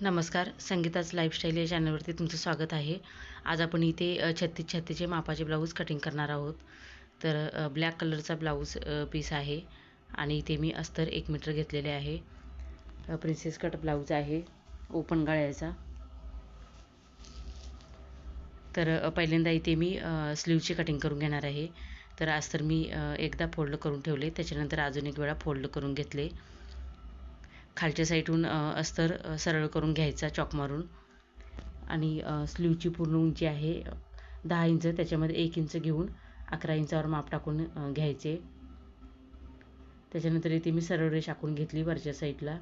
नमस्कार. संगीताच लाईफस्टाईल या चॅनलवरती तुमचं स्वागत आहे. आज आपण इथे 36-36 मापाचे ब्लाऊज कटिंग करणार आहोत. तर ब्लॅक कलरचा ब्लाऊज पीस आहे आणि इथे मी अस्तर 1 मीटर घेतलेले आहे. प्रिन्सेस कट ब्लाऊज आहे ओपन गळ्याचा. तर पहिल्यांदा इथे मी स्लीवची कटिंग करून घेणार आहे. तर अस्तर मी एकदा फोल्ड करून ठेवले, त्याच्यानंतर अजून एक वेळा फोल्ड करून घेतले. खालच्या साईडहून अस्तर सरळ करून घ्यायचा चॉक मारून आणि स्लीवची पूर्ण उंची आहे 10 इंच, त्याच्यामध्ये 1 इंच घेऊन 11 इंचावर माप टाकून घ्यायचे. त्याच्यानंतर इथे मी सरळ रेष आखून घेतली वरच्या साईडला,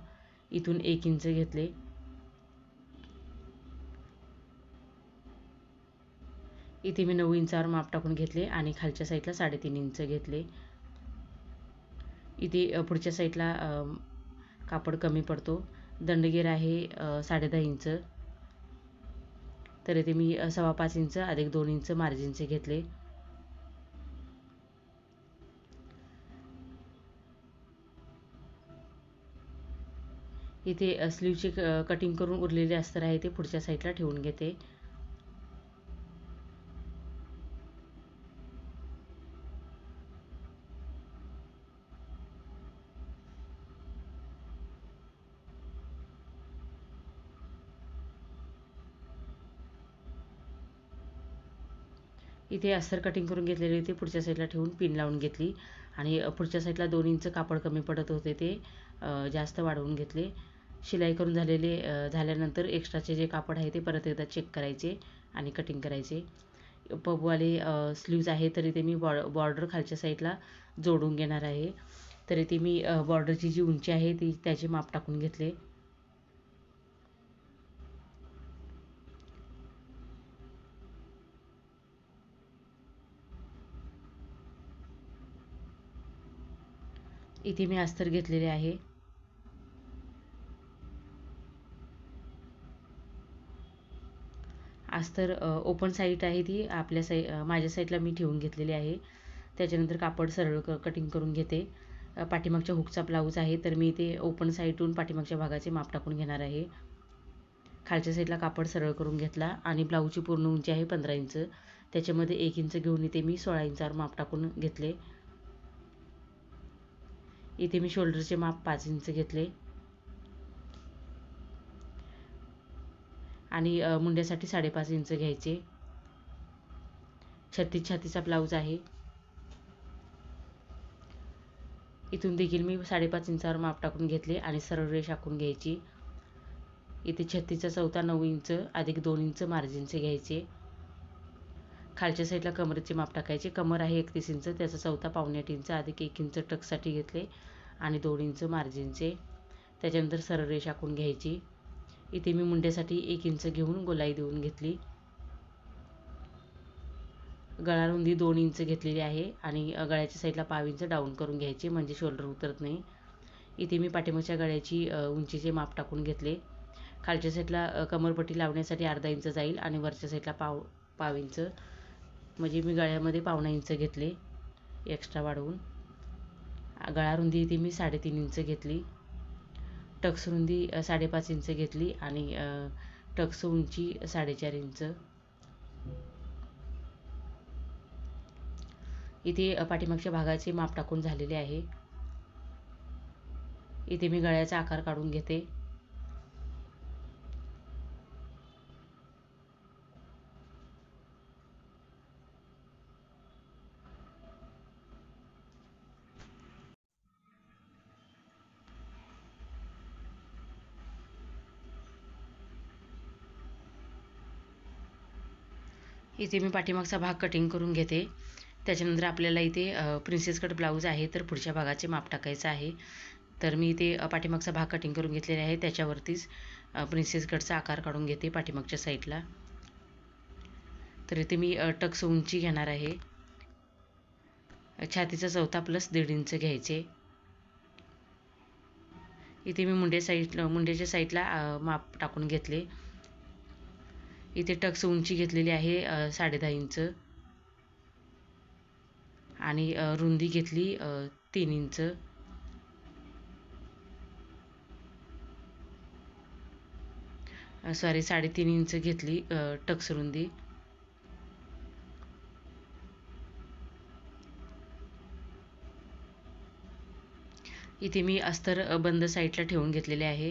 इथून 1 इंच घेतले. इथे मी 9 इंचावर माप टाकून घेतले आणि खालच्या साईडला 3.5 इंच घेतले. इथे पुढच्या साईडला कापड कमी पडतो. दंडगेर आहे 10.5 इंच. तर इथे मी 5.25 इंच अधिक 2 इंच मार्जिनचे घेतले. इथे स्लीवची कटिंग करून उरलेले अस्तर आहे ते पुढच्या साईडला ठेवून घेते. इथे अस्तर कटिंग करून घेतलेले ते पुढच्या साईडला ठेवून पिन लावून घेतली आणि पुढच्या साईडला 2 इंच कापड कमी पडत होते ते जास्त वाढवून घेतले. शिलाई करून झाल्यानंतर एक्स्ट्राचे जे कापड आहे ते परत एकदा चेक करायचे आणि कटिंग करायचे. पबवाले स्लीव्ज आहे तर इथे मी बॉर्डर खालच्या साईडला जोडून घेणार आहे. तर इथे मी बॉर्डरची जी उंची आहे ती त्याचे माप टाकून घेतले. इथे मी अस्तर घेतलेले आहे. अस्तर ओपन साईड आहे ती माझ्या साईडला मी ठेवून घेतलेली आहे. त्याच्यानंतर कापड सरळ कटिंग करून घेते. पाठीमागच्या हुकचा ब्लाऊज आहे तर मी इथे ओपन साईडहून पाठीमागच्या भागाचे माप टाकून घेणार आहे. खालच्या साईडला कापड सरळ करून घेतला आणि ब्लाऊजची पूर्ण उंची आहे 15 इंच. त्याच्यामध्ये 1 इंच घेऊन इथे मी 16 इंचावर माप टाकून घेतले. इथे मी शोल्डरचे माप 5 इंच घेतले आणि मुंड्यासाठी 5.5 इंच घ्यायचे. 36 छातीचा ब्लाऊज आहे. इथून देखील मी 5.5 इंचावर माप टाकून घेतले आणि सरळ रेष आखून घ्यायची. इथे 36चा चौथा 9 इंच अधिक 2 इंच मार्जिनचे घ्यायचे. खालच्या साईडला कमरेचे माप टाकायचे. कमर आहे 31 इंच, त्याचा चौथा 7.5 इंच अधिक 1 इंच टक्ससाठी घेतले आणि 2 इंच मार्जिनचे. त्याच्यानंतर सरळ रेष आखून घ्यायची. इथे मी मुंड्यासाठी 1 इंच घेऊन गोलाई देऊन घेतली. गळा रुंदी 2 इंच घेतलेली आहे आणि गळ्याच्या साईडला 1/2 इंच डाऊन करून घ्यायचे म्हणजे शोल्डर उतरत नाही. इथे मी पाठीमागच्या गळ्याची उंचीचे माप टाकून घेतले. खालच्या साईडला कमरपट्टी लावण्यासाठी 1/2 इंच जाईल आणि वरच्या साईडला पाव इंच, म्हणजे मी गळ्यामध्ये 1.25 इंच घेतले एक्स्ट्रा वाढवून. गळा रुंदी इथे मी 3.5 इंच घेतली. टक्स रुंदी 5.5 इंच घेतली आणि टक्स उंची 4.5 इंच. इथे पाठीमागच्या भागाचे माप टाकून झालेले आहे. इथे मी गळ्याचा आकार काढून घेते. इथे मी पाठीमागचा भाग कटिंग करून घेते. त्याच्यानंतर आपल्याला इथे प्रिन्सेस कट ब्लाऊज आहे तर पुढच्या भागाचे माप टाकायचं आहे. तर मी इथे पाठीमागचा भाग कटिंग करून घेतलेला आहे, त्याच्यावरतीच प्रिन्सेस कटचा आकार काढून घेते पाठीमागच्या साईडला. तर इथे मी टक्स उंची घेणार आहे. छातीचा चौथा प्लस 1.5 इंच घ्यायचे. इथे मी मुंड्याच्या साईडला माप टाकून घेतले. इथे टक्स उंची घेतलेली आहे 10.5 इंच आणि रुंदी घेतली 3 इंच. सॉरी 3.5 इंच घेतली टक्स रुंदी. इथे मी अस्तर बंद साईडला ठेवून घेतलेले आहे,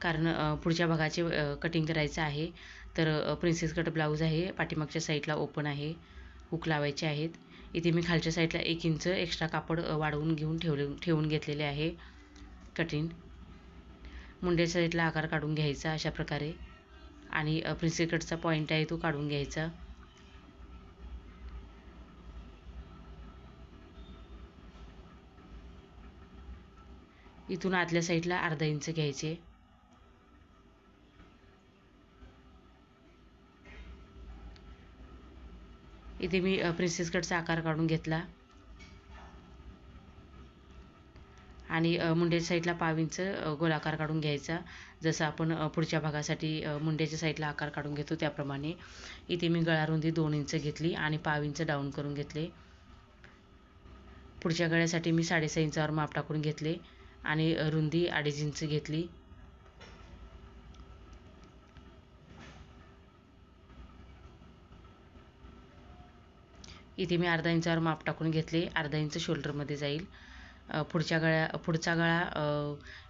कारण पुढच्या भागाचे कटिंग करायचं आहे. तर प्रिन्सेस कट ब्लाऊज आहे, पाठीमागच्या साईडला ओपन आहे, हुक लावायचे आहेत. इथे मी खालच्या साईडला 1 इंच एक्स्ट्रा कापड वाढवून घेऊन ठेवून घेतलेले आहे कटिंग. मुंड्याच्या साईडला आकार काढून घ्यायचा अशा प्रकारे, आणि प्रिन्सेस कटचा पॉईंट आहे तो काढून घ्यायचा. इथून आतल्या साईडला अर्धा इंच घ्यायचे. इथे मी प्रिन्सेस कटचा आकार काढून घेतला, आणि मुंड्याच्या साईडला 1/2 इंच गोलाकार काढून घ्यायचा, जसं आपण पुढच्या भागासाठी मुंड्याच्या साईडला आकार काढून घेतो त्याप्रमाणे. इथे मी गळा रुंदी 2 इंच घेतली आणि 1/2 इंच डाऊन करून घेतले. पुढच्या गळ्यासाठी मी 6.5 इंचावर माप टाकून घेतले आणि रुंदी 2.5 इंच घेतली. इथे मी अर्धा इंचावर माप टाकून घेतले, अर्धा इंच शोल्डरमध्ये जाईल. पुढचा गळा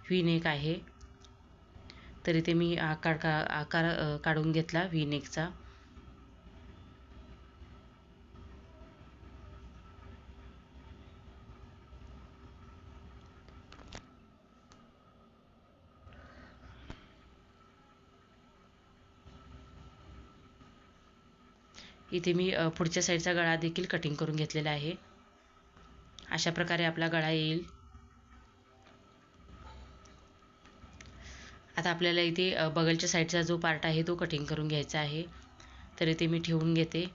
व्ही नेक आहे, तर इथे मी आकार काढून घेतला व्ही नेकचा. इथे मी पुढच्या साईडचा गळा देखील कटिंग करून घेतलेला आहे. अशा प्रकारे आपला गळा येईल. आता आपल्याला इथे बगलच्या साईडचा जो पार्ट आहे तो कटिंग करून घ्यायचा आहे, तर इथे मी ठेवून घेते.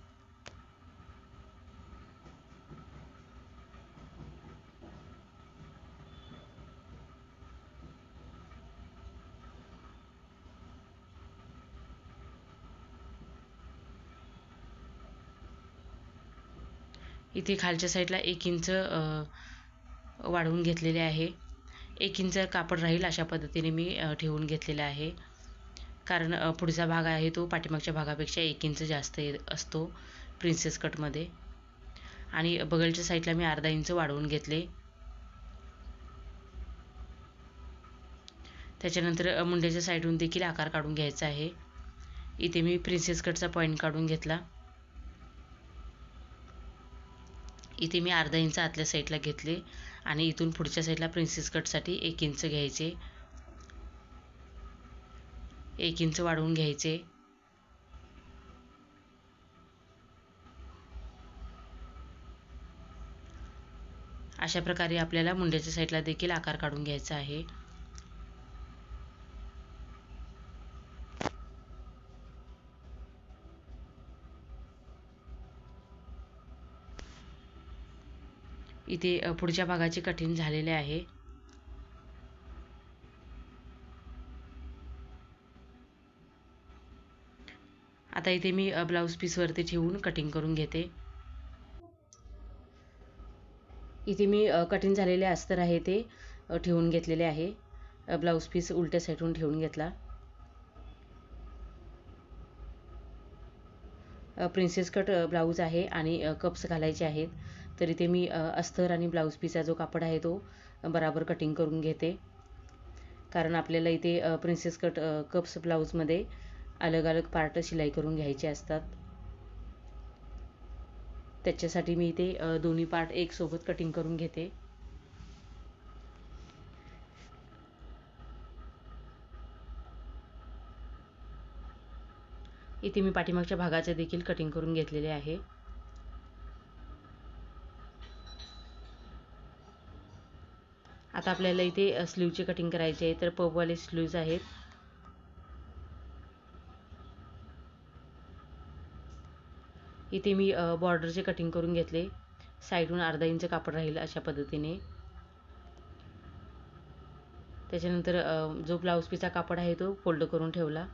इथे खालच्या साईडला 1 इंच वाढवून घेतलेले आहे. 1 इंच कापड राहील अशा पद्धतीने मी ठेवून घेतलेला आहे, कारण पुढचा भाग आहे तो पाठीमागच्या भागापेक्षा 1 इंच जास्त असतो प्रिन्सेस कटमध्ये. आणि बगलच्या साईडला मी अर्धा इंच वाढवून घेतले. त्याच्यानंतर मुंड्याच्या साईडहून देखील आकार काढून घ्यायचा आहे. इथे मी प्रिन्सेस कटचा पॉईंट काढून घेतला. इथे मी अर्धा इंच आतल्या साईडला घेतले आणि इथून पुढच्या साईडला प्रिन्सेस कटसाठी 1 इंच घ्यायचे. 1 इंच वाढवून घ्यायचे. अशा प्रकारे आपल्याला मुंड्याच्या साईडला देखील आकार काढून घ्यायचा आहे. इथे पुढच्या भागाचे कटिंग झालेले आहे. आता इथे मी ब्लाऊज पीसवरती ठेवून कटिंग करून घेते. इथे मी कटिंग झालेले अस्तर आहे ते ठेवून घेतलेले आहे. ब्लाऊज पीस उलट्या साईडून ठेवून घेतला. प्रिन्सेस कट ब्लाऊज आहे आणि कप्स घालायचे आहेत, तर इथे मी अस्तर आणि ब्लाऊज पीसचा जो कापड आहे तो बराबर कटिंग करून घेते, कारण आपल्याला इथे प्रिन्सेस कट कप्स ब्लाऊजमध्ये अलग अलग पार्ट शिलाई करून घ्यायचे असतात. त्याच्यासाठी मी इथे दोन्ही पार्ट एक सोबत कटिंग करून घेते. इथे मी पाठीमागच्या भागाचे देखील कटिंग करून घेतलेले आहे. आता आपल्याला इथे स्लीवचे कटिंग करायचे आहे, तर पबवाले स्लीव्ज आहेत. इथे मी बॉर्डरचे कटिंग करून घेतले. साईडहून अर्धा इंच कापड राहील अशा पद्धतीने. त्याच्यानंतर जो ब्लाऊज पीसचा कापड आहे तो फोल्ड करून ठेवला,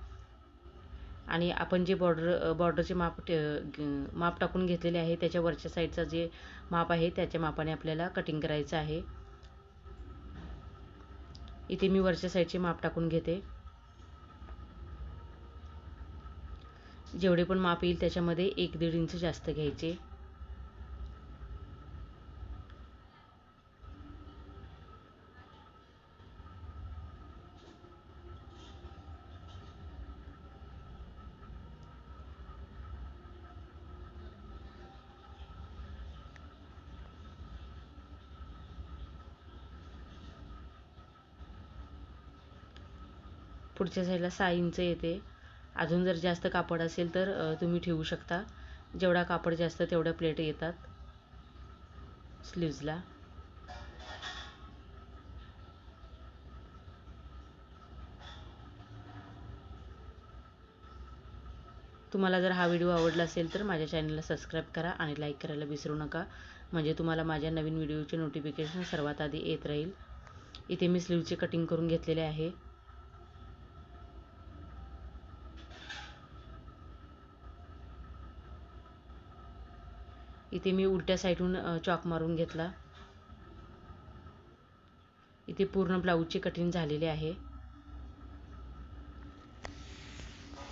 आणि आपण जे बॉर्डरचे माप टाकून घेतलेले आहे त्याच्या वरच्या साईडचा जे माप आहे त्याच्या मापाने आपल्याला कटिंग करायचं आहे. इथे मी वरच्या साईडचे माप टाकून घेते. जेवढे पण माप येईल त्याच्यामध्ये 1-1.5 इंच जास्त घ्यायचे. पुढच्या साईडला 6 इंच येते. अजून जर जास्त कापड असेल तर तुम्ही ठेवू शकता. जेवढा कापड जास्त तेवढ्या प्लेट येतात स्लीव्जला. तुम्हाला जर हा व्हिडिओ आवडला असेल तर माझ्या चॅनलला सबस्क्राईब करा आणि लाईक करायला विसरू नका, म्हणजे तुम्हाला माझ्या नवीन व्हिडिओचे नोटिफिकेशन सर्वात आधी येत राहील. इथे मी स्लीवचे कटिंग करून घेतलेले आहे. इथे मी उलट्या साईडून चॉक मारून घेतला. इथे पूर्ण ब्लाऊजची कटिंग झालेली आहे.